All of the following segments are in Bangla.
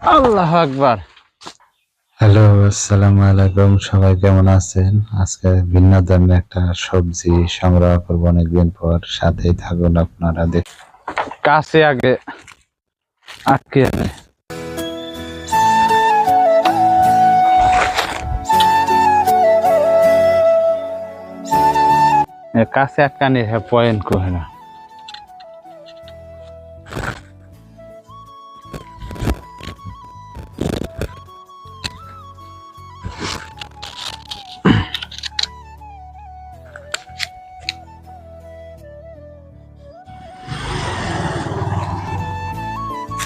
আল্লাহু আকবার। হ্যালো, আসসালামু আলাইকুম। সবাই কেমন আছেন? আজকে ভিন্ন ধরনের একটা সবজি সংগ্রহ করবো অনেকদিন পর। সাথেই থাকুন আপনারা। কাছে আগে আটকে আছে। কাছে আটকানি হ্যাঁ পয়েন্ট কোহে না।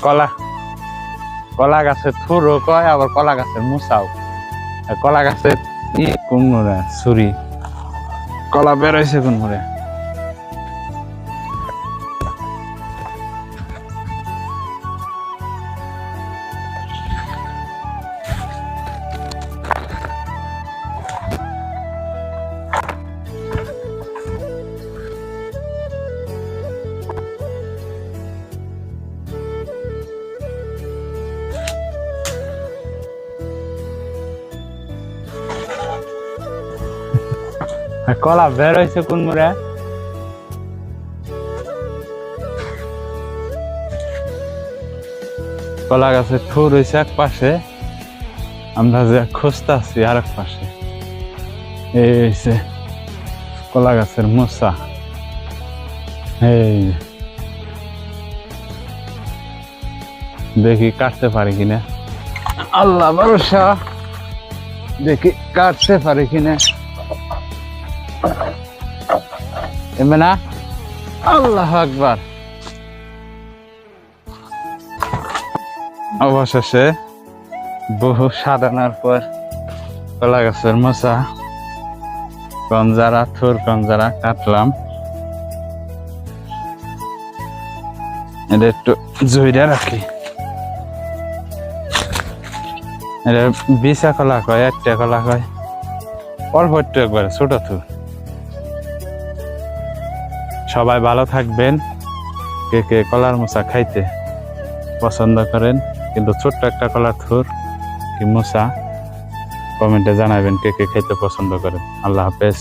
কলা কলা গাছের থুরও কয়, আবার কলা গাছের মুসাও। কলা গাছের কোন মোড়ে ছুরি কলা বেরোইছে কোন মোড়ে। কলা বেরোইছে কোন মোড়ে। কলা গাছের থুর হয়েছে এক পাশে, আমরা যে খুঁজতেছি আর এক পাশে। এই হয়েছে কলা গাছের মোসা। এই দেখি কাটতে পারি কিনা, আল্লাহ ভরসা। দেখি কাটতে পারি কিনা। এমন না, আল্লাহু আকবার। অবশেষে বহু সাধনার পর কলা গাছের মোসা কঞ্জারা থুর কঞ্জারা কাটলাম। এটা একটু জইরা রাখি। এটা বিশা কলা কয়, একটা কলা কয়, অল্প একটু একবারে ছোট থুর। সবাই ভালো থাকবেন। কে কে কলার মোসা খাইতে পছন্দ করেন, কিন্তু ছোট্ট একটা কলার থুর কি মোসা কমেন্টে জানাবেন কে কে খাইতে পছন্দ করেন। আল্লাহ হাফেজ।